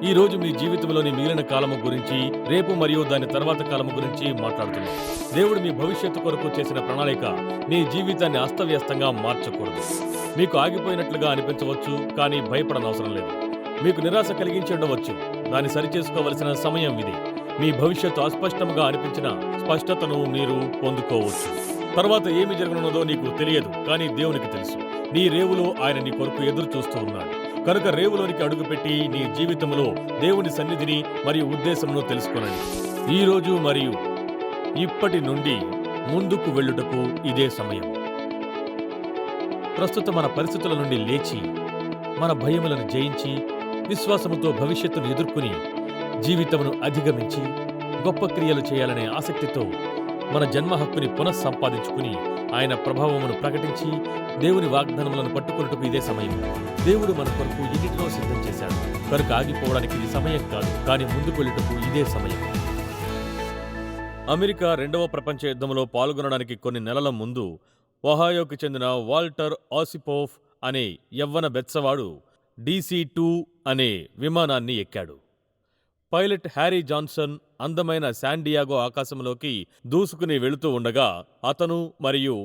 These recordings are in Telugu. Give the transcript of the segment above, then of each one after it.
ఈ రోజు మీ జీవితంలోని మిగిలిన కాలము గురించి, రేపు మరియు దాని తర్వాత కాలము గురించి మాట్లాడుతున్నాం. దేవుడు మీ భవిష్యత్తు కొరకు చేసిన ప్రణాళిక మీ జీవితాన్ని అస్తవ్యస్తంగా మార్చకూడదు. మీకు ఆగిపోయినట్లుగా అనిపించవచ్చు, కానీ భయపడనవసరం లేదు. మీకు నిరాశ కలిగించి ఉండవచ్చు. దాన్ని సరిచేసుకోవలసిన సమయం ఇది. మీ భవిష్యత్తు అస్పష్టంగా అనిపించిన స్పష్టతను మీరు పొందుకోవచ్చు. తర్వాత ఏమి జరగనున్నదో నీకు తెలియదు, కానీ దేవునికి తెలుసు. నీ రేవులో ఆయన నీ కొరకు ఎదురు చూస్తూ ఉన్నాడు. కనుక రేవులోనికి అడుగుపెట్టి నీ జీవితంలో దేవుని సన్నిధిని మరియు ఉద్దేశమును తెలుసుకొనండి. ఈ రోజు మరియు ఇప్పటి నుండి ముందుకు వెళ్ళుటకు ఇదే సమయం. ప్రస్తుతం మన పరిస్థితుల నుండి లేచి, మన భయములను జయించి, విశ్వాసముతో భవిష్యత్తును ఎదుర్కొని, జీవితమును అధిగమించి, గొప్ప క్రియలు చేయాలనే ఆసక్తితో మన జన్మ హక్కుని పునఃసంపాదించుకుని, ఆయన ప్రభావమును ప్రకటించి, దేవుని వాగ్దానములను పట్టుకొనుటకు ఇదే సమయం. దేవుడు మన కొరకు ఎన్నిటినో సిద్ధం చేశాడు. కనుక ఆగిపోవడానికి ఇది సమయం కాదు, కానీ ముందుకు వెళ్ళుటకు ఇదే సమయం. అమెరికా రెండవ ప్రపంచ యుద్ధంలో పాల్గొనడానికి కొన్ని నెలల ముందు ఒహాయోకి చెందిన వాల్టర్ ఆసిపోవ్ అనే యవ్వన బెత్సవాడు DC-2 అనే విమానాన్ని ఎక్కాడు. పైలట్ హ్యారీ జాన్సన్ అందమైన శాన్డియాగో ఆకాశంలోకి దూసుకుని వెళుతూ ఉండగా, అతను మరియు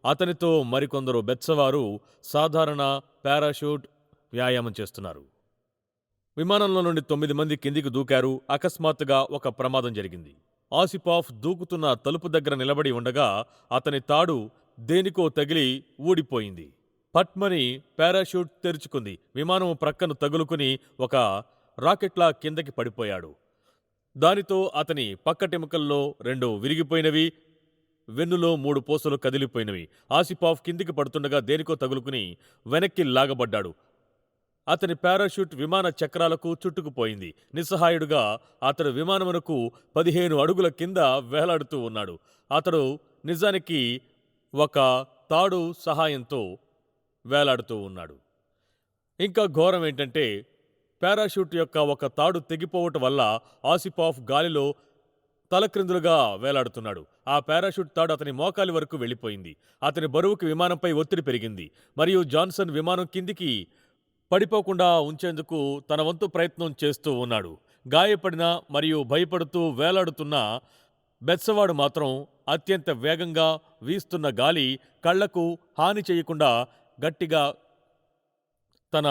అతనితో మరికొందరు బెత్సవారు సాధారణ పారాషూట్ వ్యాయామం చేస్తున్నారు. విమానంలో నుండి 9 మంది కిందికి దూకారు. అకస్మాత్తుగా ఒక ప్రమాదం జరిగింది. ఆసిపాఫ్ దూకుతున్న తలుపు దగ్గర నిలబడి ఉండగా అతని తాడు దేనికో తగిలి ఊడిపోయింది. పట్మని పారాషూట్ తెరుచుకుంది. విమానం ప్రక్కను తగులుకుని ఒక రాకెట్లా కిందకి పడిపోయాడు. దానితో అతని పక్కటెముకల్లో 2 విరిగిపోయినవి, వెన్నులో 3 పూసలు కదిలిపోయినవి. ఆసిపాఫ్ కిందికి పడుతుండగా దేనికో తగులుకుని వెనక్కి లాగబడ్డాడు. అతని పారాషూట్ విమాన చక్రాలకు చుట్టుకుపోయింది. నిస్సహాయుడుగా అతడు విమానమునకు 15 అడుగుల కింద వేలాడుతూ ఉన్నాడు. అతడు నిజానికి ఒక తాడు సహాయంతో వేలాడుతూ ఉన్నాడు. ఇంకా ఘోరం ఏంటంటే, పారాషూట్ యొక్క ఒక తాడు తెగిపోవటం వల్ల ఆసిపాఫ్ గాలిలో తలక్రిందులుగా వేలాడుతున్నాడు. ఆ పారాషూట్ తాడు అతని మోకాలి వరకు వెళ్ళిపోయింది. అతని బరువుకి విమానంపై ఒత్తిడి పెరిగింది మరియు జాన్సన్ విమానం కిందికి పడిపోకుండా ఉంచేందుకు తన వంతు ప్రయత్నం చేస్తూ ఉన్నాడు. గాయపడిన మరియు భయపడుతూ వేలాడుతున్న బెత్సవాడు మాత్రం అత్యంత వేగంగా వీస్తున్న గాలి కళ్లకు హాని చేయకుండా గట్టిగా తన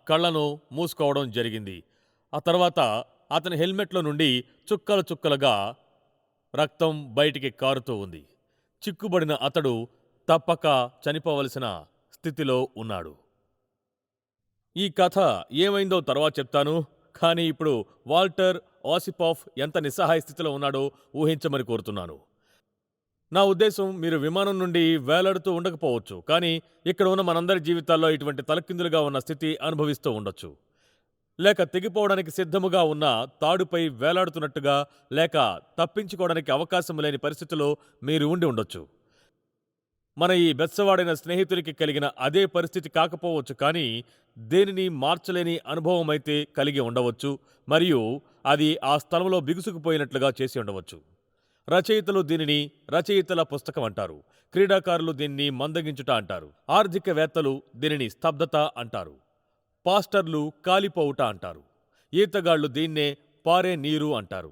కళ్లను మూసుకోవడం జరిగింది. ఆ తర్వాత అతని హెల్మెట్లో నుండి చుక్కలు చుక్కలుగా రక్తం బయటికి కారుతూ ఉంది. చిక్కుబడిన అతడు తప్పక చనిపోవలసిన స్థితిలో ఉన్నాడు. ఈ కథ ఏమైందో తర్వాత చెప్తాను, కానీ ఇప్పుడు వాల్టర్ ఆసిపాఫ్ ఎంత నిస్సహాయ స్థితిలో ఉన్నాడో ఊహించమని కోరుతున్నాను. నా ఉద్దేశం, మీరు విమానం నుండి వేలాడుతూ ఉండకపోవచ్చు, కానీ ఇక్కడ ఉన్న మనందరి జీవితాల్లో ఇటువంటి తలకిందులుగా ఉన్న స్థితి అనుభవిస్తూ ఉండొచ్చు. లేక తెగిపోవడానికి సిద్ధముగా ఉన్న తాడుపై వేలాడుతున్నట్టుగా, లేక తప్పించుకోవడానికి అవకాశం లేని పరిస్థితిలో మీరు ఉండి ఉండొచ్చు. మన ఈ బెత్సవాడైన స్నేహితుడికి కలిగిన అదే పరిస్థితి కాకపోవచ్చు, కానీ దేనిని మార్చలేని అనుభవమైతే కలిగి ఉండవచ్చు, మరియు అది ఆ స్థలంలో బిగుసుకుపోయినట్లుగా చేసి ఉండవచ్చు. రచయితలు దీనిని రచయితల పుస్తకం అంటారు. క్రీడాకారులు దీన్ని మందగించుట అంటారు. ఆర్థికవేత్తలు దీనిని స్తబ్దత అంటారు. పాస్టర్లు కాలిపోవుట అంటారు. ఈతగాళ్లు దీన్నే పారే నీరు అంటారు.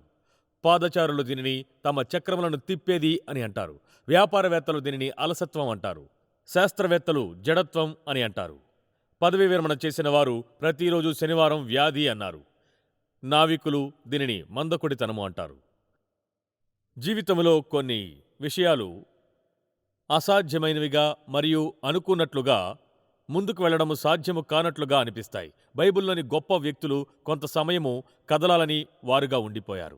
పాదచారులు దీనిని తమ చక్రములను తిప్పేది అని అంటారు. వ్యాపారవేత్తలు దీనిని అలసత్వం అంటారు. శాస్త్రవేత్తలు జడత్వం అని అంటారు. పదవీ విరమణ చేసిన వారు ప్రతిరోజు శనివారం వ్యాధి అన్నారు. నావికులు దీనిని మందకొడితనము అంటారు. జీవితంలో కొన్ని విషయాలు అసాధ్యమైనవిగా మరియు అనుకున్నట్లుగా ముందుకు వెళ్లడము సాధ్యము కానట్లుగా అనిపిస్తాయి. బైబిల్లోని గొప్ప వ్యక్తులు కొంత సమయము కదలాలని వారుగా ఉండిపోయారు.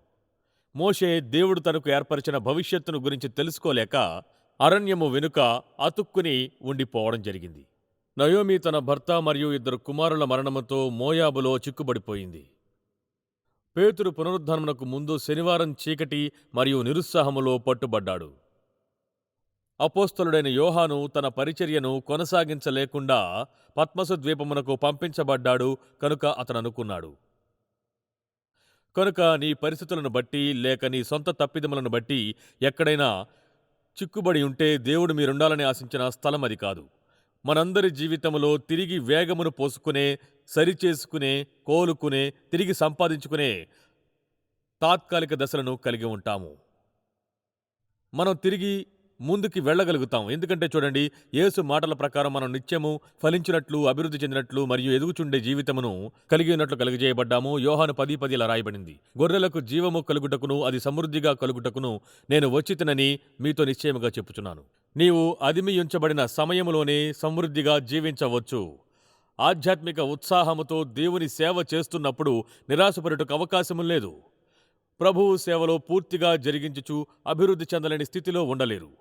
మోషే దేవుడు తనకు ఏర్పరిచిన భవిష్యత్తును గురించి తెలుసుకోలేక అరణ్యము వెనుక అతుక్కుని ఉండిపోవడం జరిగింది. నయోమి తన భర్త మరియు 2 కుమారుల మరణముతో మోయాబులో చిక్కుబడిపోయింది. పేతురు పునరుద్ధానమునకు ముందు శనివారం చీకటి మరియు నిరుత్సాహములో పట్టుబడ్డాడు. అపోస్తలుడైన యోహాను తన పరిచర్యను కొనసాగించలేకుండా పత్మసు ద్వీపమునకు పంపించబడ్డాడు. కనుక అతను అనుకున్నాడు, కనుక నీ పరిస్థితులను బట్టి లేక నీ సొంత తప్పిదములను బట్టి ఎక్కడైనా చిక్కుబడి ఉంటే దేవుడు మీరుండాలని ఆశించిన స్థలం అది కాదు. మనందరి జీవితంలో తిరిగి వేగమును పోసుకునే, సరిచేసుకునే, కోలుకునే, తిరిగి సంపాదించుకునే తాత్కాలిక దశలను కలిగి ఉంటాము. మనం తిరిగి ముందుకి వెళ్ళగలుగుతాం. ఎందుకంటే చూడండి, యేసు మాటల ప్రకారం మనం నిత్యము ఫలించినట్లు, అభివృద్ధి చెందినట్లు మరియు ఎదుగుచుండే జీవితమును కలిగి ఉన్నట్లు కలుగజేయబడ్డాము. యోహాను 10:10 ఇలా రాయబడింది. గొర్రెలకు జీవము కలుగుటకును, అది సమృద్ధిగా కలుగుటకును నేను వచ్చితినని మీతో నిశ్చయముగా చెప్పుచున్నాను. నీవు అదిమియుంచబడిన సమయములోనే సమృద్ధిగా జీవించవచ్చు. ఆధ్యాత్మిక ఉత్సాహముతో దేవుని సేవ చేస్తున్నప్పుడు నిరాశపడుటకు అవకాశము లేదు. ప్రభువు సేవలో పూర్తిగా జరిగించుచు అభివృద్ధి చెందలేని స్థితిలో ఉండలేరు.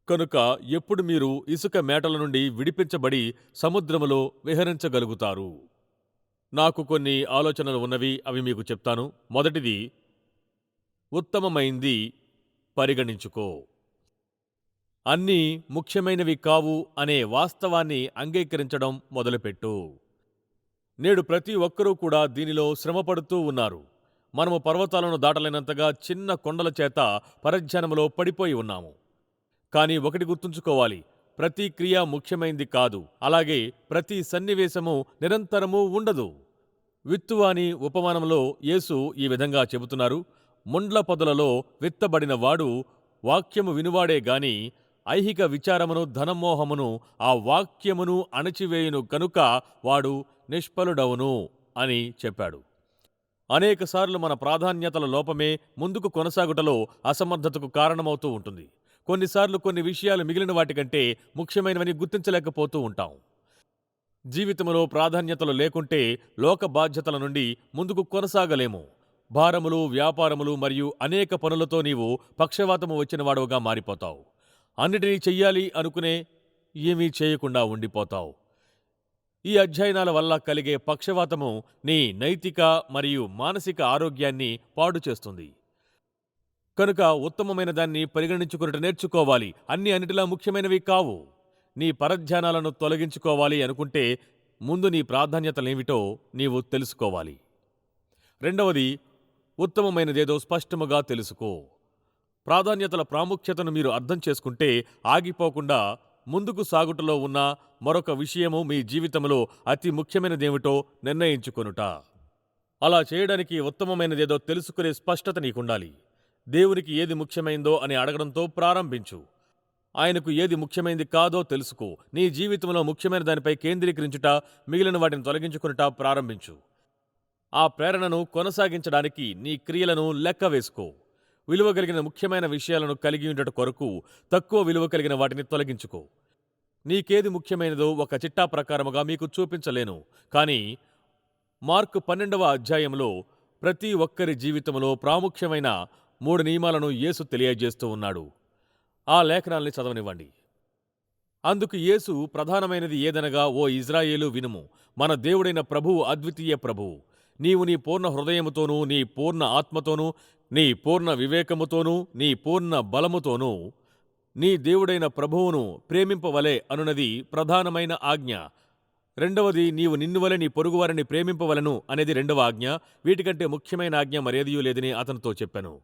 కనుక ఎప్పుడు మీరు ఇసుక మేటల నుండి విడిపించబడి సముద్రములో విహరించగలుగుతారు. నాకు కొన్ని ఆలోచనలు ఉన్నవి, అవి మీకు చెప్తాను. మొదటిది, ఉత్తమమైంది పరిగణించుకో. అన్నీ ముఖ్యమైనవి కావు అనే వాస్తవాన్ని అంగీకరించడం మొదలుపెట్టు. నేడు ప్రతి ఒక్కరూ కూడా దీనిలో శ్రమపడుతూ ఉన్నారు. మనము పర్వతాలను దాటలేనంతగా చిన్న కొండల చేత పరధ్యానములో పడిపోయి ఉన్నాము. కానీ ఒకటి గుర్తుంచుకోవాలి, ప్రతి క్రియ ముఖ్యమైంది కాదు. అలాగే ప్రతి సన్నివేశము నిరంతరము ఉండదు. విత్తువాని ఉపమానంలో యేసు ఈ విధంగా చెబుతున్నారు. ముండ్ల పొదలలో విత్తబడిన వాడు వాక్యము వినువాడే గాని ఐహిక విచారమును, ధనమోహమును ఆ వాక్యమును అణచివేయును కనుక వాడు నిష్ఫలుడవును అని చెప్పాడు. అనేకసార్లు మన ప్రాధాన్యతల లోపమే ముందుకు కొనసాగుటలో అసమర్థతకు కారణమవుతూ ఉంటుంది. కొన్నిసార్లు కొన్ని విషయాలు మిగిలిన వాటికంటే ముఖ్యమైనవని గుర్తించలేకపోతూ ఉంటాం. జీవితంలో ప్రాధాన్యతలు లేకుంటే లోక బాధ్యతల నుండి ముందుకు కొనసాగలేము. భారములు, వ్యాపారములు మరియు అనేక పనులతో నీవు పక్షవాతము వచ్చిన వాడవుగా మారిపోతావు. అన్నిటినీ చెయ్యాలి అనుకునే ఏమీ చేయకుండా ఉండిపోతావు. ఈ అధ్యయనాల వల్ల కలిగే పక్షవాతము నీ నైతిక మరియు మానసిక ఆరోగ్యాన్ని పాడు చేస్తుంది. కనుక ఉత్తమమైన దాన్ని పరిగణించుకున్నట్టు నేర్చుకోవాలి. అన్నిటిలా ముఖ్యమైనవి కావు. నీ పరధ్యానాలను తొలగించుకోవాలి అనుకుంటే ముందు నీ ప్రాధాన్యతలేమిటో నీవు తెలుసుకోవాలి. రెండవది, ఉత్తమమైనదేదో స్పష్టముగా తెలుసుకో. ప్రాధాన్యతల ప్రాముఖ్యతను మీరు అర్థం చేసుకుంటే ఆగిపోకుండా ముందుకు సాగుటలో ఉన్న మరొక విషయము మీ జీవితంలో అతి ముఖ్యమైనదేమిటో నిర్ణయించుకొనుట. అలా చేయడానికి ఉత్తమమైనదేదో తెలుసుకునే స్పష్టత నీకుండాలి. దేవునికి ఏది ముఖ్యమైందో అని అడగడంతో ప్రారంభించు. ఆయనకు ఏది ముఖ్యమైనది కాదో తెలుసుకో. నీ జీవితంలో ముఖ్యమైన దానిపై కేంద్రీకరించుట, మిగిలిన వాటిని తొలగించుకునుట ప్రారంభించు. ఆ ప్రేరణను కొనసాగించడానికి నీ క్రియలను లెక్క వేసుకో. విలువ కలిగిన ముఖ్యమైన విషయాలను కలిగి ఉండట కొరకు తక్కువ విలువ కలిగిన వాటిని తొలగించుకో. నీకేది ముఖ్యమైనదో ఒక చిట్టా ప్రకారముగా మీకు చూపించలేను. కానీ మార్కు 12వ అధ్యాయంలో ప్రతి ఒక్కరి జీవితంలో ప్రాముఖ్యమైన 3 నియమాలను యేసు తెలియజేస్తూ ఉన్నాడు. ఆ లేఖనాల్ని చదవనివ్వండి. అందుకు యేసు ప్రధానమైనది ఏదనగా, ఓ ఇజ్రాయేలు వినుము, మన దేవుడైన ప్రభువు అద్వితీయ ప్రభువు. నీవు నీ పూర్ణ హృదయముతోనూ, నీ పూర్ణ ఆత్మతోనూ, నీ పూర్ణ వివేకముతోనూ, నీ పూర్ణ బలముతోనూ నీ దేవుడైన ప్రభువును ప్రేమింపవలే అనునది ప్రధానమైన ఆజ్ఞ. రెండవది, నీవు నిన్నువలె నీ పొరుగువారిని ప్రేమింపవలను అనేది రెండవ ఆజ్ఞ. వీటికంటే ముఖ్యమైన ఆజ్ఞ మరేదియూ లేదని అతనితో చెప్పాను.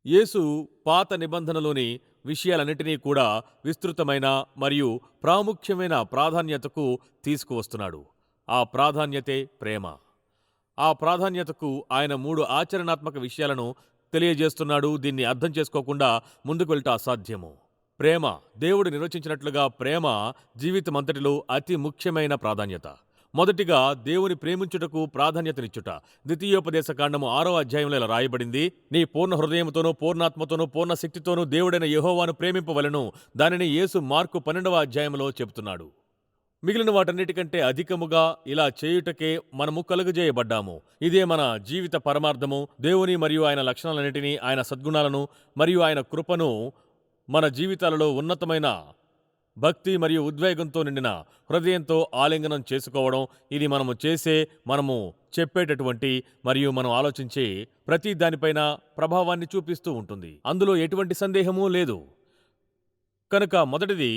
యేసు పాత నిబంధనలోని విషయాలన్నిటినీ కూడా విస్తృతమైన మరియు ప్రాముఖ్యమైన ప్రాధాన్యతకు తీసుకువస్తున్నాడు. ఆ ప్రాధాన్యతే ప్రేమ. ఆ ప్రాధాన్యతకు ఆయన 3 ఆచరణాత్మక విషయాలను తెలియజేస్తున్నాడు. దీన్ని అర్థం చేసుకోకుండా ముందుకు వెళ్ళట అసాధ్యము. ప్రేమ, దేవుడు నిర్వచించినట్లుగా ప్రేమ జీవితమంతటిలో అతి ముఖ్యమైన ప్రాధాన్యత. మొదటిగా దేవుని ప్రేమించుటకు ప్రాధాన్యతనిచ్చుట. ద్వితీయోపదేశకాండము 6వ అధ్యాయంలో ఇలా రాయబడింది. నీ పూర్ణ హృదయముతోనూ, పూర్ణాత్మతోనూ, పూర్ణ శక్తితోనూ దేవుడైన యెహోవాను ప్రేమింపవలెను. దానిని యేసు మార్కు 12వ అధ్యాయంలో చెబుతున్నాడు. మిగిలిన వాటన్నిటికంటే అధికముగా ఇలా చేయుటకే మనము కలుగజేయబడ్డాము. ఇదే మన జీవిత పరమార్థము. దేవుని మరియు ఆయన లక్షణాలన్నిటినీ, ఆయన సద్గుణాలను మరియు ఆయన కృపను మన జీవితాలలో ఉన్నతమైన భక్తి మరియు ఉద్వేగంతో నిండిన హృదయంతో ఆలింగనం చేసుకోవడం. ఇది మనము చెప్పేటటువంటి మరియు మనం ఆలోచించే ప్రతి దానిపైన ప్రభావాన్ని చూపిస్తూ ఉంటుంది. అందులో ఎటువంటి సందేహమూ లేదు. కనుక మొదటిది,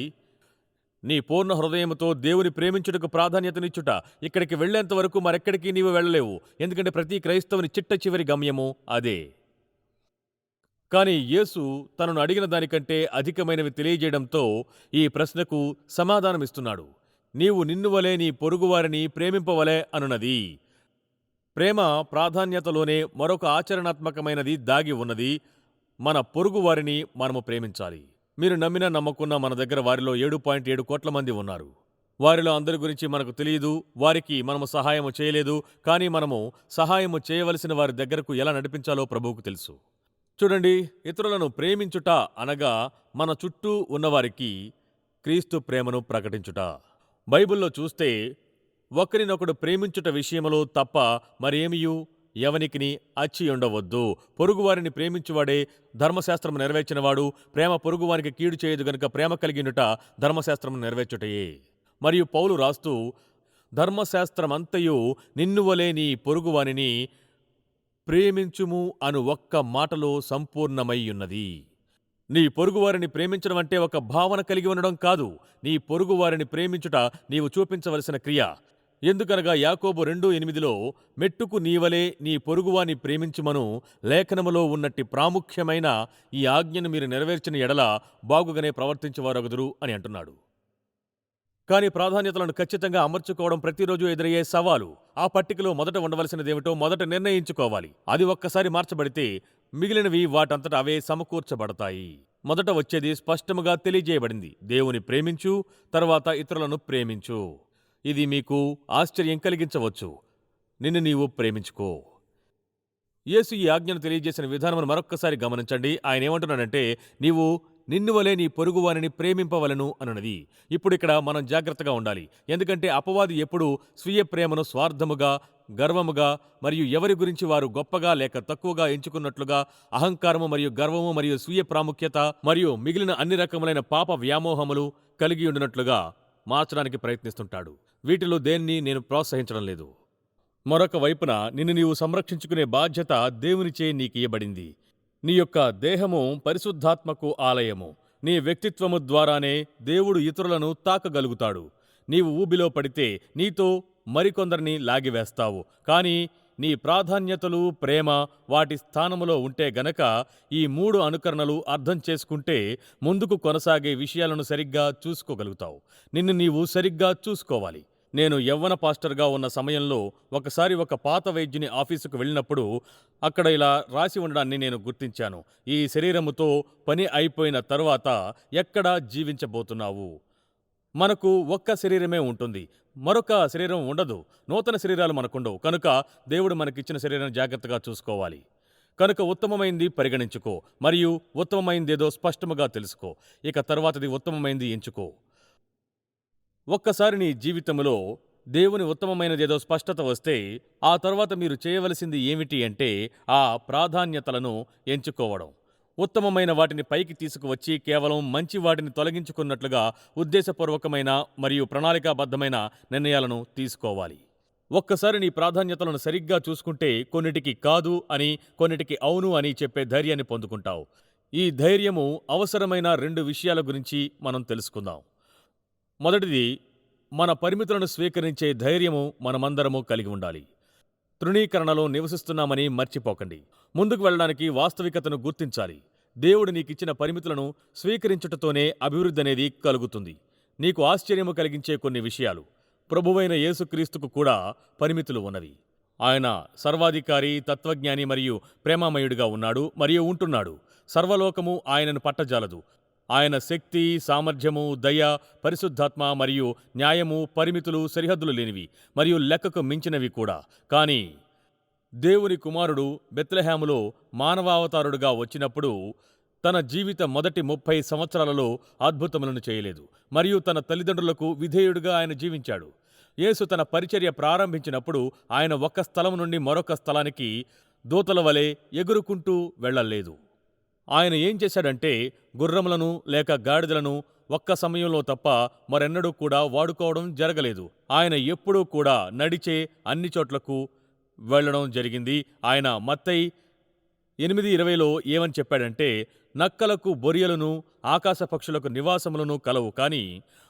నీ పూర్ణ హృదయముతో దేవుని ప్రేమించుటకు ప్రాధాన్యతనిచ్చుట. ఇక్కడికి వెళ్లేంత వరకు మరెక్కడికి నీవు వెళ్ళలేవు. ఎందుకంటే ప్రతి క్రైస్తవుని చిట్ట చివరి గమ్యము అదే. కానీ యేసు తనను అడిగిన దానికంటే అధికమైనవి తెలియజేయడంతో ఈ ప్రశ్నకు సమాధానమిస్తున్నాడు. నీవు నిన్ను వలె నీ పొరుగువారిని ప్రేమింపవలె అనున్నది. ప్రేమ ప్రాధాన్యతలోనే మరొక ఆచరణాత్మకమైనది దాగి ఉన్నది. మన పొరుగువారిని మనము ప్రేమించాలి. మీరు నమ్మినా నమ్మకున్నా మన దగ్గర వారిలో 7.7 కోట్ల మంది ఉన్నారు. వారిలో అందరి గురించి మనకు తెలియదు. వారికి మనము సహాయము చేయలేదు. కానీ మనము సహాయము చేయవలసిన వారి దగ్గరకు ఎలా నడిపించాలో ప్రభువుకు తెలుసు. చూడండి, ఇతరులను ప్రేమించుట అనగా మన చుట్టూ ఉన్నవారికి క్రీస్తు ప్రేమను ప్రకటించుట. బైబిల్లో చూస్తే ఒకరినొకడు ప్రేమించుట విషయములో తప్ప మరేమియూ ఎవనికిని అచ్చియుండవద్దు. పొరుగువారిని ప్రేమించువాడే ధర్మశాస్త్రము నెరవేర్చినవాడు. ప్రేమ పొరుగువానికి కీడు చేయదు గనుక ప్రేమ కలిగినుట ధర్మశాస్త్రము నెరవేర్చుటయే. మరియు పౌలు రాస్తూ, ధర్మశాస్త్రమంతయు నిన్నువలే నీ పొరుగువానిని ప్రేమించుము అను ఒక్క మాటలో సంపూర్ణమయ్యున్నది. నీ పొరుగువారిని ప్రేమించడం అంటే ఒక భావన కలిగి ఉండడం కాదు. నీ పొరుగువారిని ప్రేమించుట నీవు చూపించవలసిన క్రియ. ఎందుకనగా యాకోబు 2:8లో మెట్టుకు నీవలే నీ పొరుగువాని ప్రేమించుమను లేఖనములో ఉన్నట్టి ప్రాముఖ్యమైన ఈ ఆజ్ఞను మీరు నెరవేర్చిన ఎడల బాగుగానే ప్రవర్తించేవారగుదురు అని అంటున్నాడు. కానీ ప్రాధాన్యతలను ఖచ్చితంగా అమర్చుకోవడం ప్రతిరోజు ఎదురయ్యే సవాలు. ఆ పట్టికలో మొదట ఉండవలసినదేమిటో మొదట నిర్ణయించుకోవాలి. అది ఒక్కసారి మార్చబడితే మిగిలినవి వాటంతట అవే సమకూర్చబడతాయి. మొదట వచ్చేది స్పష్టముగా తెలియజేయబడింది. దేవుని ప్రేమించు, తర్వాత ఇతరులను ప్రేమించు. ఇది మీకు ఆశ్చర్యం కలిగించవచ్చు. నిన్ను నీవు ప్రేమించుకో. యేసు ఈ ఆజ్ఞను తెలియజేసిన విధానమును మరొక్కసారి గమనించండి. ఆయన ఏమంటున్నాడంటే, నీవు నిన్నువలే నీ పొరుగువారిని ప్రేమింపవలను అనున్నది. ఇప్పుడిక్కడ మనం జాగ్రత్తగా ఉండాలి. ఎందుకంటే అపవాది ఎప్పుడూ స్వీయ ప్రేమను స్వార్థముగా, గర్వముగా మరియు ఎవరి గురించి వారు గొప్పగా లేక తక్కువగా ఎంచుకున్నట్లుగా అహంకారము మరియు గర్వము మరియు స్వీయ ప్రాముఖ్యత మరియు మిగిలిన అన్ని రకములైన పాప వ్యామోహములు కలిగి ఉండినట్లుగా మార్చడానికి ప్రయత్నిస్తుంటాడు. వీటిలో దేన్ని నేను ప్రోత్సహించడం లేదు. మరొక వైపున నిన్ను నీవు సంరక్షించుకునే బాధ్యత దేవునిచే నీకియ్యబడింది. నీ యొక్క దేహము పరిశుద్ధాత్మకు ఆలయము. నీ వ్యక్తిత్వము ద్వారానే దేవుడు ఇతరులను తాకగలుగుతాడు. నీవు ఊబిలో పడితే నీతో మరికొందరిని లాగివేస్తావు. కానీ నీ ప్రాధాన్యతలు, ప్రేమ వాటి స్థానములో ఉంటే గనక ఈ 3 అనుకరణలు అర్థం చేసుకుంటే ముందుకు కొనసాగే విషయాలను సరిగ్గా చూసుకోగలుగుతావు. నిన్ను నీవు సరిగ్గా చూసుకోవాలి. నేను యవ్వన పాస్టర్గా ఉన్న సమయంలో ఒకసారి ఒక పాత వైద్యుని ఆఫీసుకు వెళ్ళినప్పుడు అక్కడ ఇలా రాసి ఉండడాన్ని నేను గుర్తించాను. ఈ శరీరముతో పని అయిపోయిన తరువాత ఎక్కడ జీవించబోతున్నావు? మనకు ఒక్క శరీరమే ఉంటుంది. మరొక శరీరం ఉండదు. నూతన శరీరాలు మనకుండవు. కనుక దేవుడు మనకిచ్చిన శరీరాన్ని జాగ్రత్తగా చూసుకోవాలి. కనుక ఉత్తమమైంది పరిగణించుకో, మరియు ఉత్తమమైందేదో స్పష్టముగా తెలుసుకో. ఇక తర్వాతది ఉత్తమమైంది ఎంచుకో. ఒక్కసారి నీ జీవితంలో దేవుని ఉత్తమమైనదేదో స్పష్టత వస్తే ఆ తర్వాత మీరు చేయవలసింది ఏమిటి అంటే ఆ ప్రాధాన్యతలను ఎంచుకోవడం. ఉత్తమమైన వాటిని పైకి తీసుకువచ్చి కేవలం మంచి వాటిని తొలగించుకున్నట్లుగా ఉద్దేశపూర్వకమైన మరియు ప్రణాళికాబద్ధమైన నిర్ణయాలను తీసుకోవాలి. ఒక్కసారి నీ ప్రాధాన్యతలను సరిగ్గా చూసుకుంటే కొన్నిటికి కాదు అని, కొన్నిటికి అవును అని చెప్పే ధైర్యాన్ని పొందుకుంటావు. ఈ ధైర్యము అవసరమైన 2 విషయాల గురించి మనం తెలుసుకుందాం. మొదటిది, మన పరిమితులను స్వీకరించే ధైర్యము మనమందరము కలిగి ఉండాలి. తృణీకరణలో నివసిస్తున్నామని మర్చిపోకండి. ముందుకు వెళ్ళడానికి వాస్తవికతను గుర్తించాలి. దేవుడు నీకిచ్చిన పరిమితులను స్వీకరించుటతోనే అభివృద్ధి అనేది కలుగుతుంది. నీకు ఆశ్చర్యము కలిగించే కొన్ని విషయాలు. ప్రభువైన యేసుక్రీస్తుకు కూడా పరిమితులు ఉన్నవి. ఆయన సర్వాధికారి, తత్వజ్ఞాని మరియు ప్రేమామయుడిగా ఉన్నాడు మరియు ఉంటున్నాడు. సర్వలోకము ఆయనను పట్టజాలదు. ఆయన శక్తి, సామర్థ్యము, దయ, పరిశుద్ధాత్మ మరియు న్యాయము పరిమితులు, సరిహద్దులు లేనివి మరియు లెక్కకు మించినవి కూడా. కానీ దేవుని కుమారుడు బెత్లెహేములో మానవావతారుడుగా వచ్చినప్పుడు తన జీవిత మొదటి 30 సంవత్సరాలలో అద్భుతములను చేయలేదు మరియు తన తల్లిదండ్రులకు విధేయుడుగా ఆయన జీవించాడు. యేసు తన పరిచర్య ప్రారంభించినప్పుడు ఆయన ఒక స్థలం నుండి మరొక స్థలానికి దూతల వలె ఎగురుకుంటూ వెళ్ళలేదు. ఆయన ఏం చేశాడంటే గుర్రములను లేక గాడిదలను ఒక్క సమయంలో తప్ప మరెన్నడూ కూడా వాడుకోవడం జరగలేదు. ఆయన ఎప్పుడూ కూడా నడిచే అన్ని చోట్లకు వెళ్ళడం జరిగింది. ఆయన మత్తయి 8:20లో ఏమని చెప్పాడంటే, నక్కలకు బొరియలను, ఆకాశ పక్షులకు నివాసములను కలవు, కానీ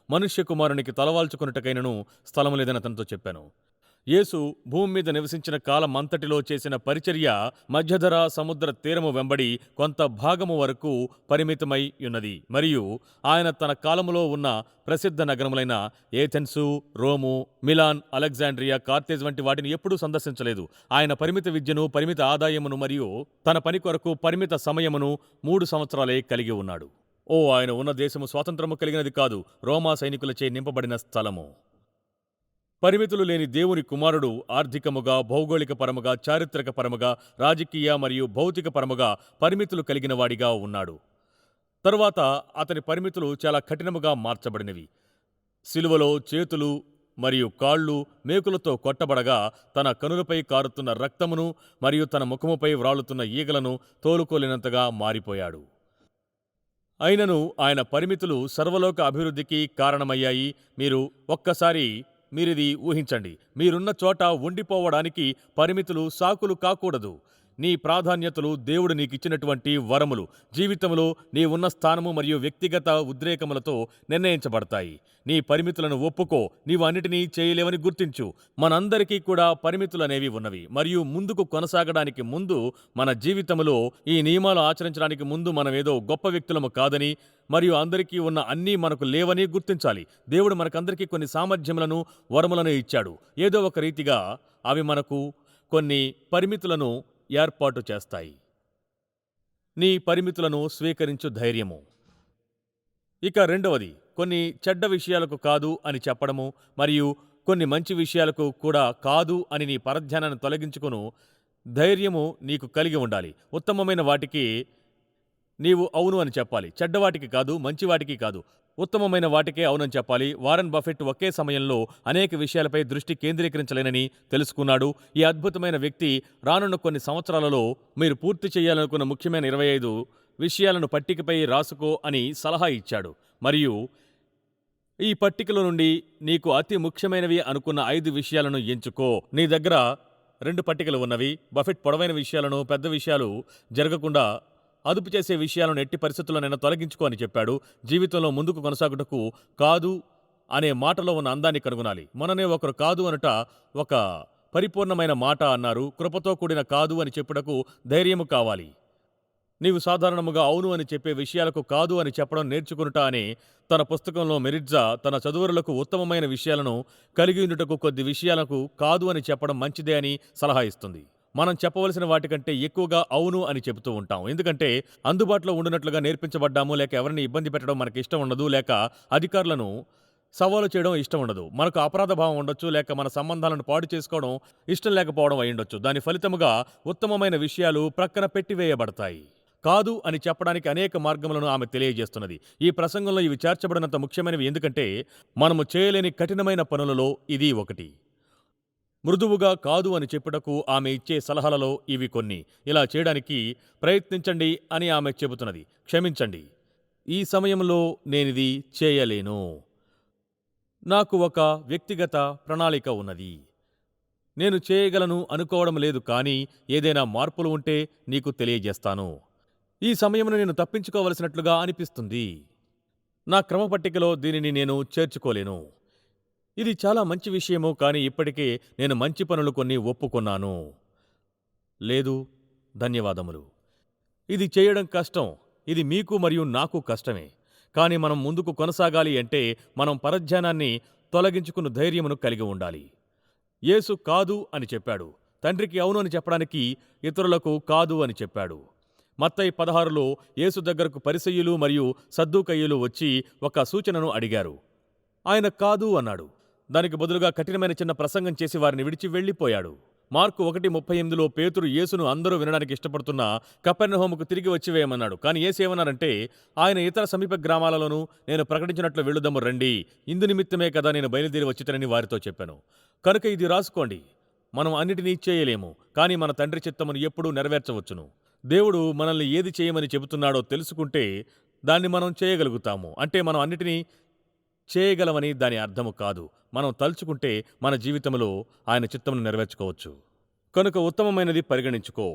మనుష్య కుమారునికి తలవాల్చుకున్నటకైనను స్థలము లేదని అతనితో చెప్పాను. యేసు భూమి మీద నివసించిన కాలమంతటిలో చేసిన పరిచర్య మధ్యధరా సముద్ర తీరము వెంబడి కొంత భాగము వరకు పరిమితమై ఉన్నది. మరియు ఆయన తన కాలములో ఉన్న ప్రసిద్ధ నగరములైన Athens, Rome, Milan, Alexandria, Carthage వంటి వాటిని ఎప్పుడూ సందర్శించలేదు. ఆయన పరిమిత విద్యను, పరిమిత ఆదాయమును మరియు తన పని కొరకు పరిమిత సమయమును 3 సంవత్సరాలే కలిగి ఉన్నాడు. ఆయన ఉన్న దేశము స్వాతంత్రము కలిగినది కాదు, రోమా సైనికులచే నింపబడిన స్థలము. పరిమితులు లేని దేవుని కుమారుడు ఆర్థికముగా, భౌగోళిక పరముగా, చారిత్రక పరముగా, రాజకీయ మరియు భౌతిక పరముగా పరిమితులు కలిగిన వాడిగా ఉన్నాడు. తరువాత అతని పరిమితులు చాలా కఠినముగా మార్చబడినవి. సిలువలో చేతులు మరియు కాళ్ళు మేకులతో కొట్టబడగా తన కనులపై కారుతున్న రక్తమును మరియు తన ముఖముపై వ్రాలుతున్న ఈగలను తోలుకోలేనంతగా మారిపోయాడు. అయినను ఆయన పరిమితులు సర్వలోక అభివృద్ధికి కారణమయ్యాయి. మీరిది ఊహించండి. మీరున్న చోట ఉండిపోవడానికి పరిమితులు సాకులు కాకూడదు. నీ ప్రాధాన్యతలు దేవుడు నీకిచ్చినటువంటి వరములు జీవితంలో నీవున్న స్థానము మరియు వ్యక్తిగత ఉద్రేకములతో నిర్ణయించబడతాయి. నీ పరిమితులను ఒప్పుకో. నీవు అన్నిటినీ చేయలేవని గుర్తించు. మనందరికీ కూడా పరిమితులనేవి ఉన్నవి మరియు ముందుకు కొనసాగడానికి ముందు మన జీవితంలో ఈ నియమాలు ఆచరించడానికి ముందు మనమేదో గొప్ప వ్యక్తులము కాదని మరియు అందరికీ ఉన్న అన్నీ మనకు లేవని గుర్తించాలి. దేవుడు మనకందరికీ కొన్ని సామర్థ్యములను, వరములను ఇచ్చాడు. ఏదో ఒక రీతిగా అవి మనకు కొన్ని పరిమితులను ఏర్పాటు చేస్తాయి. నీ పరిమితులను స్వీకరించు ధైర్యము. ఇక రెండవది, కొన్ని చెడ్డ విషయాలకు కాదు అని చెప్పడము మరియు కొన్ని మంచి విషయాలకు కూడా కాదు అని నీ పరధ్యానాన్ని తొలగించుకును ధైర్యము నీకు కలిగి ఉండాలి. ఉత్తమమైన వాటికి నీవు అవును అని చెప్పాలి. చెడ్డవాటికి కాదు, మంచివాటికి కాదు, ఉత్తమమైన వాటికే అవునని చెప్పాలి. వారెన్ బఫెట్ ఒకే సమయంలో అనేక విషయాలపై దృష్టి కేంద్రీకరించలేనని తెలుసుకున్నాడు. ఈ అద్భుతమైన వ్యక్తి రానున్న కొన్ని సంవత్సరాలలో మీరు పూర్తి చేయాలనుకున్న ముఖ్యమైన 25 విషయాలను పట్టికపై రాసుకో అని సలహా ఇచ్చాడు. మరియు ఈ పట్టికలో నుండి నీకు అతి ముఖ్యమైనవి అనుకున్న 5 విషయాలను ఎంచుకో. నీ దగ్గర 2 పట్టికలు ఉన్నవి. బఫెట్ పొడవైన విషయాలను, పెద్ద విషయాలు జరగకుండా అదుపు చేసే విషయాలను ఎట్టి పరిస్థితుల్లోనైనా తొలగించుకో అని చెప్పాడు. జీవితంలో ముందుకు కొనసాగుటకు కాదు అనే మాటలో ఉన్న అందాన్ని కనుగొనాలి. మననే ఒకరు కాదు అనుట ఒక పరిపూర్ణమైన మాట అన్నారు. కృపతో కూడిన కాదు అని చెప్పుటకు ధైర్యము కావాలి. నీవు సాధారణముగా అవును అని చెప్పే విషయాలకు కాదు అని చెప్పడం నేర్చుకునుట అని తన పుస్తకంలో మెరిట్జా తన చదువరులకు ఉత్తమమైన విషయాలను కలిగి ఉండుటకు కొద్ది విషయాలకు కాదు అని చెప్పడం మంచిదే అని సలహా ఇస్తుంది. మనం చెప్పవలసిన వాటికంటే ఎక్కువగా అవును అని చెబుతూ ఉంటాం. ఎందుకంటే అందుబాటులో ఉండునట్లుగా నేర్పించబడ్డాము, లేక ఎవరిని ఇబ్బంది పెట్టడం మనకి ఇష్టం ఉండదు, లేక అధికారులను సవాలు చేయడం ఇష్టం ఉండదు. మనకు అపరాధ భావం ఉండొచ్చు, లేక మన సంబంధాలను పాడు చేసుకోవడం ఇష్టం లేకపోవడం అయ్యుండొచ్చు. దాని ఫలితముగా ఉత్తమమైన విషయాలు ప్రక్కన పెట్టివేయబడతాయి. కాదు అని చెప్పడానికి అనేక మార్గములను ఆమె తెలియజేస్తున్నది. ఈ ప్రసంగంలో ఇవి చేర్చబడినంత ముఖ్యమైనవి ఎందుకంటే మనము చేయలేని కఠినమైన పనులలో ఇది ఒకటి. మృదువుగా కాదు అని చెప్పుటకు ఆమె ఇచ్చే సలహాలలో ఇవి కొన్ని. ఇలా చేయడానికి ప్రయత్నించండి అని ఆమె చెబుతున్నది. క్షమించండి, ఈ సమయంలో నేనిది చేయలేను. నాకు ఒక వ్యక్తిగత ప్రణాళిక ఉన్నది. నేను చేయగలను అనుకోవడం లేదు, కానీ ఏదైనా మార్పులు ఉంటే నీకు తెలియజేస్తాను. ఈ సమయమును నేను తప్పించుకోవలసినట్లుగా అనిపిస్తుంది. నా క్రమపట్టికలో దీనిని నేను చేర్చుకోలేను. ఇది చాలా మంచి విషయము, కానీ ఇప్పటికే నేను మంచి పనులు కొన్ని ఒప్పుకున్నాను. లేదు, ధన్యవాదములు. ఇది చేయడం కష్టం. ఇది మీకు మరియు నాకు కష్టమే. కానీ మనం ముందుకు కొనసాగాలి అంటే మనం పరధ్యానాన్ని తొలగించుకున్న ధైర్యమును కలిగి ఉండాలి. యేసు కాదు అని చెప్పాడు. తండ్రికి అవును అని చెప్పడానికి ఇతరులకు కాదు అని చెప్పాడు. మత్తయి 16లో యేసు దగ్గరకు పరిసయ్యులు మరియు సద్దూకయ్యులు వచ్చి ఒక సూచనను అడిగారు. ఆయన కాదు అన్నాడు. దానికి బదులుగా కఠినమైన చిన్న ప్రసంగం చేసి వారిని విడిచి వెళ్లిపోయాడు. మార్కు 1:38లో పేతురు యేసును అందరూ వినడానికి ఇష్టపడుతున్న కపెర్నహూముకు తిరిగి వచ్చివేయమన్నాడు. కానీ యేసు ఏమన్నారంటే, ఆయన ఇతర సమీప గ్రామాలలోనూ నేను ప్రకటించినట్లు వెళ్ళుదము రండి. ఇందు నిమిత్తమే కదా నేను బయలుదేరి వచ్చితనని వారితో చెప్పాను. కనుక ఇది రాసుకోండి. మనం అన్నిటినీ చేయలేము, కానీ మన తండ్రి చిత్తమును ఎప్పుడూ నెరవేర్చవచ్చును. దేవుడు మనల్ని ఏది చేయమని చెబుతున్నాడో తెలుసుకుంటే దాన్ని మనం చేయగలుగుతాము. అంటే మనం అన్నిటినీ చేయగలమని దాని అర్థము కాదు. మనం తలుచుకుంటే మన జీవితంలో ఆయన చిత్తమును నెరవేర్చుకోవచ్చు. కనుక ఉత్తమమైనది పరిగణించుకో.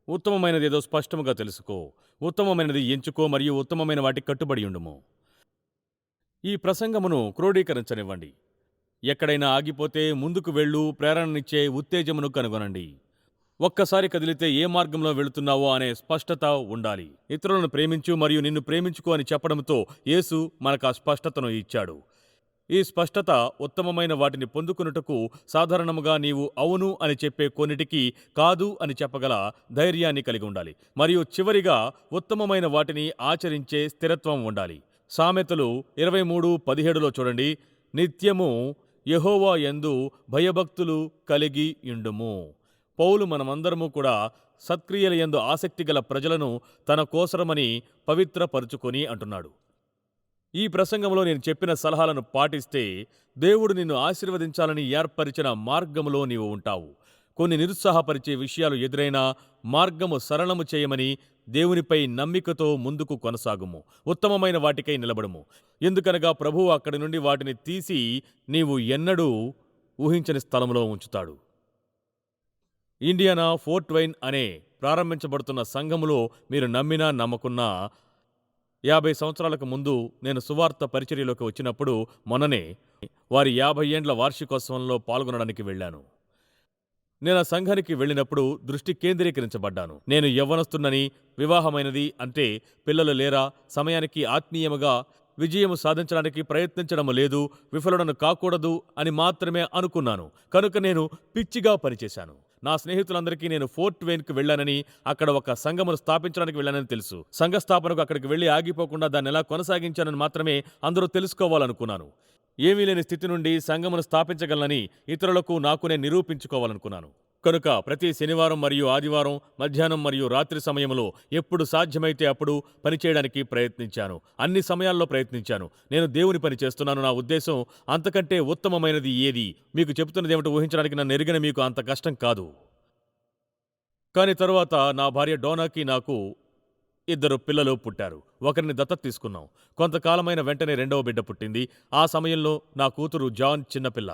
ఉత్తమమైనది ఏదో స్పష్టముగా తెలుసుకో. ఉత్తమమైనది ఎంచుకో మరియు ఉత్తమమైన వాటికి కట్టుబడి ఉండుము. ఈ ప్రసంగమును క్రోడీకరించనివ్వండి. ఎక్కడైనా ఆగిపోతే ముందుకు వెళ్ళు, ప్రేరణనిచ్చే ఉత్తేజమును కనుగొనండి. ఒక్కసారి కదిలితే ఏ మార్గంలో వెళుతున్నావో అనే స్పష్టత ఉండాలి. ఇతరులను ప్రేమించు మరియు నిన్ను ప్రేమించుకో అని చెప్పడంతో యేసు మనకు ఆ స్పష్టతను ఇచ్చాడు. ఈ స్పష్టత ఉత్తమమైన వాటిని పొందుకొనుటకు సాధారణముగా నీవు అవును అని చెప్పే కొన్నిటికి కాదు అని చెప్పగల ధైర్యాన్ని కలిగి ఉండాలి. మరియు చివరిగా ఉత్తమమైన వాటిని ఆచరించే స్థిరత్వం ఉండాలి. సామెతలు 23:17లో చూడండి. నిత్యము యెహోవా యందు భయభక్తులు కలిగి యుండుము. పౌలు మనమందరము కూడా సత్క్రియల యందు ఆసక్తి గల ప్రజలను తన కోసరమని పవిత్రపరుచుకొని అంటున్నాడు. ఈ ప్రసంగంలో నేను చెప్పిన సలహాలను పాటిస్తే దేవుడు నిన్ను ఆశీర్వదించాలని ఏర్పరిచిన మార్గములో నీవు ఉంటావు. కొన్ని నిరుత్సాహపరిచే విషయాలు ఎదురైనా మార్గము సరళము చేయమని దేవునిపై నమ్మికతో ముందుకు కొనసాగుము. ఉత్తమమైన వాటికై నిలబడుము. ఎందుకనగా ప్రభువు అక్కడి నుండి వాటిని తీసి నీవు ఎన్నడూ ఊహించని స్థలంలో ఉంచుతాడు. ఇండియానా ఫోర్ట్ వైన్ అనే ప్రారంభించబడుతున్న సంఘములో మీరు నమ్మినా నమ్మకున్నా 50 సంవత్సరాలకు ముందు నేను సువార్త పరిచర్యలోకి వచ్చినప్పుడు మొన్ననే వారి 50 ఏండ్ల వార్షికోత్సవంలో పాల్గొనడానికి వెళ్ళాను. నేను ఆ సంఘానికి వెళ్ళినప్పుడు దృష్టి కేంద్రీకరించబడ్డాను. నేను యవ్వనస్తున్నని, వివాహమైనది అంటే పిల్లలు లేరా, సమయానికి ఆత్మీయముగా విజయము సాధించడానికి ప్రయత్నించడము లేదు, విఫలుడను కాకూడదు అని మాత్రమే అనుకున్నాను. కనుక నేను పిచ్చిగా పనిచేశాను. నా స్నేహితులందరికీ నేను ఫోర్ట్ వెయిన్‌కి వెళ్ళానని, అక్కడ ఒక సంఘమును స్థాపించడానికి వెళ్ళానని తెలుసు. సంఘ స్థాపనకు అక్కడికి వెళ్ళి ఆగిపోకుండా దాన్ని ఎలా కొనసాగించానని మాత్రమే అందరూ తెలుసుకోవాలనుకున్నాను. ఏమీ లేని స్థితి నుండి సంఘమును స్థాపించగలనని ఇతరులకు నాకు నేను నిరూపించుకోవాలనుకున్నాను. కనుక ప్రతి శనివారం మరియు ఆదివారం మధ్యాహ్నం మరియు రాత్రి సమయంలో ఎప్పుడు సాధ్యమైతే అప్పుడు పనిచేయడానికి ప్రయత్నించాను. అన్ని సమయాల్లో ప్రయత్నించాను. నేను దేవుని పని చేస్తున్నాను. నా ఉద్దేశం అంతకంటే ఉత్తమమైనది ఏది? మీకు చెబుతున్నదేమిటో ఊహించడానికి నన్ను ఎరిగిన మీకు అంత కష్టం కాదు. కానీ తరువాత నా భార్య డోనాకి నాకు 2 పిల్లలు పుట్టారు. ఒకరిని దత్తత తీసుకున్నాం. కొంతకాలమైన వెంటనే రెండవ బిడ్డ పుట్టింది. ఆ సమయంలో నా కూతురు జాన్ చిన్నపిల్ల.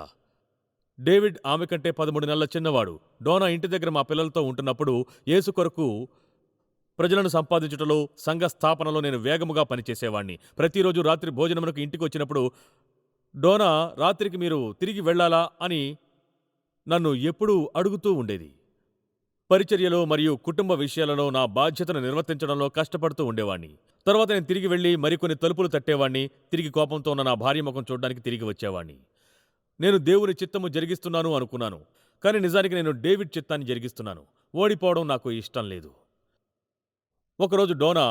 డేవిడ్ ఆమె కంటే 13 నెలల చిన్నవాడు. డోనా ఇంటి దగ్గర మా పిల్లలతో ఉంటున్నప్పుడు యేసు కొరకు ప్రజలను సంపాదించుటలో, సంఘ స్థాపనలో నేను వేగముగా పనిచేసేవాణ్ణి. ప్రతిరోజు రాత్రి భోజనమునకు ఇంటికి వచ్చినప్పుడు డోనా రాత్రికి మీరు తిరిగి వెళ్ళాలా అని నన్ను ఎప్పుడూ అడుగుతూ ఉండేది. పరిచర్యలో మరియు కుటుంబ విషయాలలో నా బాధ్యతను నిర్వర్తించడంలో కష్టపడుతూ ఉండేవాణ్ణి. తర్వాత నేను తిరిగి వెళ్ళి మరికొన్ని తలుపులు తట్టేవాణ్ణి. తిరిగి కోపంతో ఉన్న నా భార్య ముఖం చూడడానికి తిరిగి వచ్చేవాణ్ణి. నేను దేవుని చిత్తము జరిగిస్తున్నాను అనుకున్నాను. కానీ నిజానికి నేను డేవిడ్ చిత్తాన్ని జరిగిస్తున్నాను. ఓడిపోవడం నాకు ఇష్టం లేదు. ఒకరోజు డోనా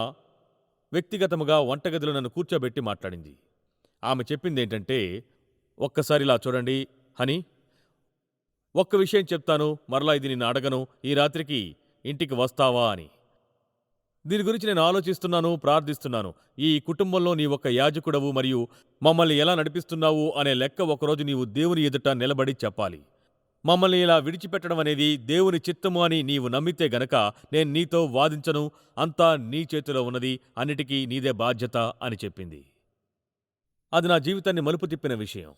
వ్యక్తిగతముగా వంటగదిలో నన్ను కూర్చోబెట్టి మాట్లాడింది. ఆమె చెప్పిందేంటంటే, ఒక్కసారి ఇలా చూడండి హనీ, ఒక్క విషయం చెప్తాను, మరలా ఇది నిన్ను అడగను, ఈ రాత్రికి ఇంటికి వస్తావా అని. దీని గురించి నేను ఆలోచిస్తున్నాను, ప్రార్థిస్తున్నాను. ఈ కుటుంబంలో నీ ఒక యాజకుడవు మరియు మమ్మల్ని ఎలా నడిపిస్తున్నావు అనే లెక్క ఒకరోజు నీవు దేవుని ఎదుట నిలబడి చెప్పాలి. మమ్మల్ని ఇలా విడిచిపెట్టడం అనేది దేవుని చిత్తము అని నీవు నమ్మితే గనక నేను నీతో వాదించను. అంతా నీ చేతిలో ఉన్నది, అన్నిటికీ నీదే బాధ్యత అని చెప్పింది. అది నా జీవితాన్ని మలుపు తిప్పిన విషయం.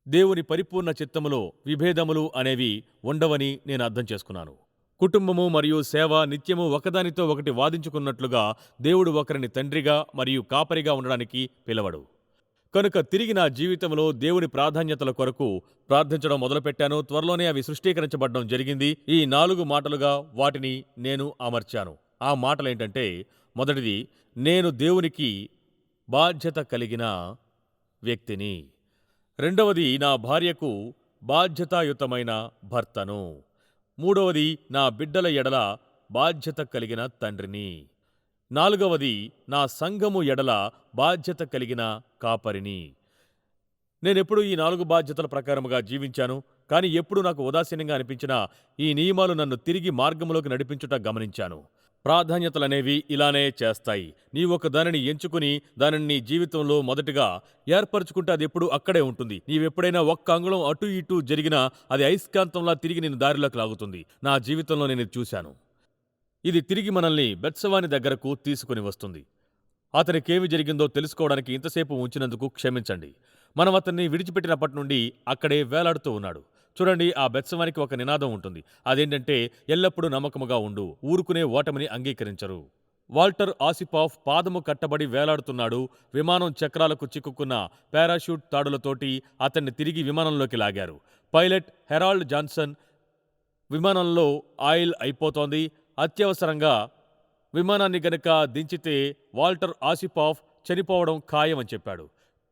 దేవుని పరిపూర్ణ చిత్తములో విభేదములు అనేవి ఉండవని నేను అర్థం చేసుకున్నాను. కుటుంబము మరియు సేవ నిత్యము ఒకదానితో ఒకటి వాదించుకున్నట్లుగా దేవుడు ఒకరిని తండ్రిగా మరియు కాపరిగా ఉండడానికి పిలవడు. కనుక తిరిగి నా జీవితంలో దేవుని ప్రాధాన్యతల కొరకు ప్రార్థించడం మొదలుపెట్టాను. త్వరలోనే అవి సృష్టీకరించబడడం జరిగింది. ఈ 4 మాటలుగా వాటిని నేను అమర్చాను. ఆ మాటలేంటంటే, మొదటిది, నేను దేవునికి బాధ్యత కలిగిన వ్యక్తిని. రెండవది, నా భార్యకు బాధ్యతాయుతమైన భర్తను. మూడవది, నా బిడ్డల ఎడల బాధ్యత కలిగిన తండ్రిని. నాలుగవది, నా సంఘము ఎడల బాధ్యత కలిగిన కాపరిని. నేనెప్పుడు ఈ 4 బాధ్యతల ప్రకారముగా జీవించాను. కానీ ఎప్పుడు నాకు ఉదాసీనంగా అనిపించినా ఈ నియమాలు నన్ను తిరిగి మార్గంలోకి నడిపించుట గమనించాను. ప్రాధాన్యతలనేవి ఇలానే చేస్తాయి. నీవొక దానిని ఎంచుకుని దానిని నీ జీవితంలో మొదటిగా ఏర్పరచుకుంటే అది ఎప్పుడు అక్కడే ఉంటుంది. నీవెప్పుడైనా ఒక్క అంగుళం అటు ఇటు జరిగినా అది అయస్కాంతంలా తిరిగి నిన్ను దారిలోకి లాగుతుంది. నా జీవితంలో నేను ఇది చూశాను. ఇది తిరిగి మనల్ని బెత్షెబాని దగ్గరకు తీసుకుని వస్తుంది. అతనికేమి జరిగిందో తెలుసుకోవడానికి ఇంతసేపు ఉంచినందుకు క్షమించండి. మనం అతన్ని విడిచిపెట్టినప్పటి నుండి అక్కడే వేలాడుతూ ఉన్నాడు. చూడండి, ఆ బెత్షెబానికి ఒక నినాదం ఉంటుంది. అదేంటంటే, ఎల్లప్పుడూ నమ్మకముగా ఉండు, ఊరుకునే ఓటమిని అంగీకరించరు. వాల్టర్ ఆసిపాఫ్ పాదము కట్టబడి వేలాడుతున్నాడు. విమానం చక్రాలకు చిక్కుకున్న పారాషూట్ తాడులతోటి అతన్ని తిరిగి విమానంలోకి లాగారు. పైలట్ హెరాల్డ్ జాన్సన్, విమానంలో ఆయిల్ అయిపోతోంది, అత్యవసరంగా విమానాన్ని గనక దించితే వాల్టర్ ఆసిపాఫ్ చనిపోవడం ఖాయమని చెప్పాడు.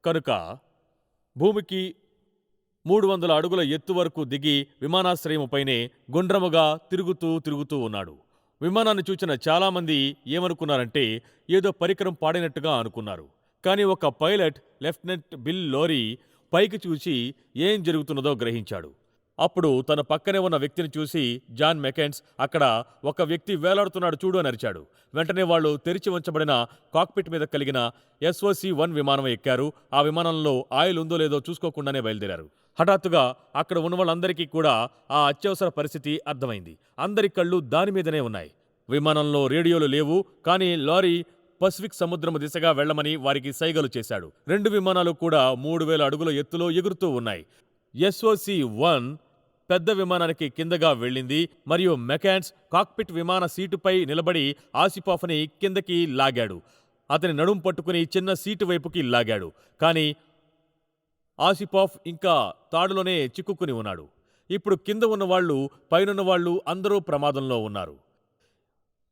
కనుక భూమికి 300 అడుగుల ఎత్తు వరకు దిగి విమానాశ్రయముపైనే గుండ్రముగా తిరుగుతూ ఉన్నాడు. విమానాన్ని చూచిన చాలామంది ఏమనుకున్నారంటే ఏదో పరికరం పాడైనట్టుగా అనుకున్నారు. కానీ ఒక పైలట్ లెఫ్టినెంట్ బిల్ లోరీ పైకి చూసి ఏం జరుగుతున్నదో గ్రహించాడు. అప్పుడు తన పక్కనే ఉన్న వ్యక్తిని చూసి, జాన్ మెకెన్స్, అక్కడ ఒక వ్యక్తి వేలాడుతున్నాడు చూడు అని అరిచాడు. వెంటనే వాళ్ళు తెరిచి ఉంచబడిన కాక్పిట్ మీద కలిగిన SOC-1 విమానం ఎక్కారు. ఆ విమానంలో ఆయిల్ ఉందో లేదో చూసుకోకుండానే బయలుదేరారు. హఠాత్తుగా అక్కడ ఉన్న వాళ్ళందరికీ కూడా ఆ అత్యవసర పరిస్థితి అర్థమైంది. అందరి కళ్ళు దాని మీదనే ఉన్నాయి. విమానంలో రేడియోలు లేవు, కానీ లారీ పసిఫిక్ సముద్రము దిశగా వెళ్లమని వారికి సైగలు చేశాడు. 2 విమానాలు కూడా 3000 అడుగుల ఎత్తులో ఎగురుతూ ఉన్నాయి. SOC-1 పెద్ద విమానానికి కిందగా వెళ్ళింది మరియు మెకాన్స్ కాక్పిట్ విమాన సీటుపై నిలబడి ఆసిపాఫ్ని కిందకి లాగాడు. అతని నడుం పట్టుకుని చిన్న సీటు వైపుకి లాగాడు. కానీ ఆసిపాఫ్ ఇంకా తాడులోనే చిక్కుకుని ఉన్నాడు. ఇప్పుడు కింద ఉన్నవాళ్లు, పైనున్న వాళ్ళు అందరూ ప్రమాదంలో ఉన్నారు.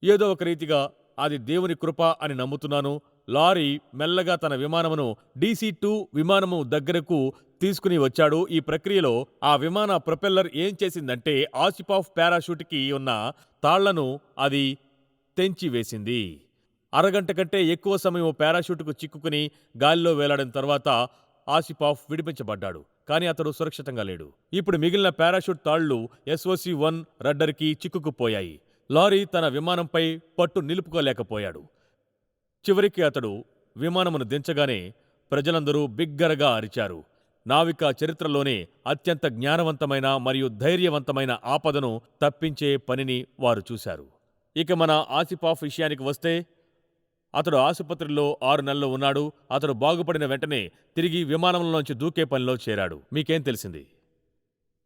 ఏదో ఒక రీతిగా అది దేవుని కృప అని నమ్ముతున్నాను. లారీ మెల్లగా తన విమానమును DC-2 విమానము దగ్గరకు తీసుకుని వచ్చాడు. ఈ ప్రక్రియలో ఆ విమాన ప్రొపెల్లర్ ఏం చేసిందంటే ఆసిపాఫ్ పారాషూట్కి ఉన్న తాళ్లను అది తెంచివేసింది. అరగంట కంటే ఎక్కువ సమయం పారాషూట్కు చిక్కుకుని గాలిలో వేలాడిన తర్వాత ఆసిపాఫ్ విడిపించబడ్డాడు. కానీ అతడు సురక్షితంగా లేడు. ఇప్పుడు మిగిలిన పారాషూట్ తాళ్లు SOC-1 రడ్డర్కి చిక్కుకుపోయాయి. లారీ తన విమానంపై పట్టు నిలుపుకోలేకపోయాడు. చివరికి అతడు విమానమును దించగానే ప్రజలందరూ బిగ్గరగా అరిచారు. నావిక చరిత్రలోనే అత్యంత జ్ఞానవంతమైన మరియు ధైర్యవంతమైన ఆపదను తప్పించే పనిని వారు చూశారు. ఇక మన ఆసిపాఫ్ విషయానికి వస్తే, అతడు ఆసుపత్రిలో 6 నెలలు ఉన్నాడు. అతడు బాగుపడిన వెంటనే తిరిగి విమానంలోంచి దూకే పనిలో చేరాడు. మీకేం తెలిసింది?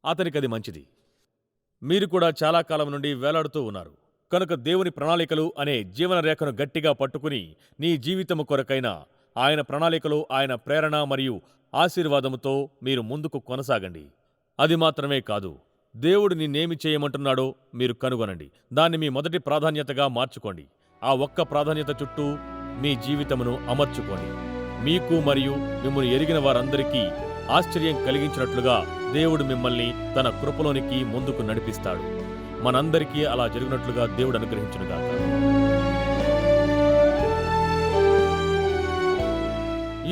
అతనికది మంచిది. మీరు కూడా చాలా కాలం నుండి వేలాడుతూ ఉన్నారు. కనుక దేవుని ప్రణాళికలు అనే జీవన రేఖను గట్టిగా పట్టుకుని నీ జీవితము కొరకైన ఆయన ప్రణాళికలు, ఆయన ప్రేరణ మరియు ఆశీర్వాదముతో మీరు ముందుకు కొనసాగండి. అది మాత్రమే కాదు, దేవుడు నిన్నేమి చేయమంటున్నాడో మీరు కనుగొనండి. దాన్ని మీ మొదటి ప్రాధాన్యతగా మార్చుకోండి. ఆ ఒక్క ప్రాధాన్యత చుట్టూ మీ జీవితమును అమర్చుకోండి. మీకు మరియు మిమ్మల్ని ఎరిగిన వారందరికీ ఆశ్చర్యం కలిగించినట్లుగా దేవుడు మిమ్మల్ని తన కృపలోనికి ముందుకు నడిపిస్తాడు. మనందరికీ అలా జరిగినట్లుగా దేవుడు అనుగ్రహించునుగాక.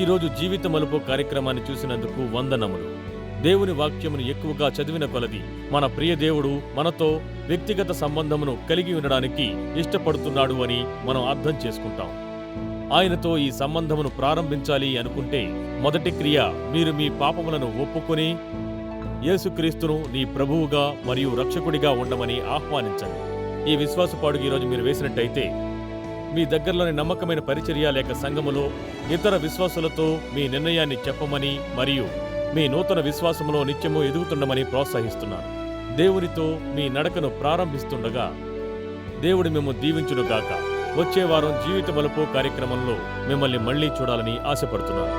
ఈరోజు జీవిత మలుపు కార్యక్రమాన్ని చూసినందుకు వందనములు. దేవుని వాక్యమును ఎక్కువగా చదివిన కొలది మన ప్రియ దేవుడు మనతో వ్యక్తిగత సంబంధమును కలిగి ఉండడానికి ఇష్టపడుతున్నాడు అని మనం అర్థం చేసుకుంటాం. ఆయనతో ఈ సంబంధమును ప్రారంభించాలి అనుకుంటే మొదటి క్రియ మీరు మీ పాపములను ఒప్పుకొని యేసుక్రీస్తును నీ ప్రభువుగా మరియు రక్షకుడిగా ఉండమని ఆహ్వానించండి. ఈ విశ్వాసపు అడుగు ఈరోజు మీరు వేసినట్టయితే మీ దగ్గరలోని నమ్మకమైన పరిచర్య లేక సంఘములో ఇతర విశ్వాసులతో మీ నిర్ణయాన్ని చెప్పమని మరియు మీ నూతన విశ్వాసములో నిత్యము ఎదుగుతుండమని ప్రోత్సహిస్తున్నాను. దేవునితో మీ నడకను ప్రారంభిస్తుండగా దేవుడు మిమ్మల్ని దీవించునుగాక. వచ్చే వారం జీవిత మలుపు కార్యక్రమంలో మిమ్మల్ని మళ్లీ చూడాలని ఆశపడుతున్నాను.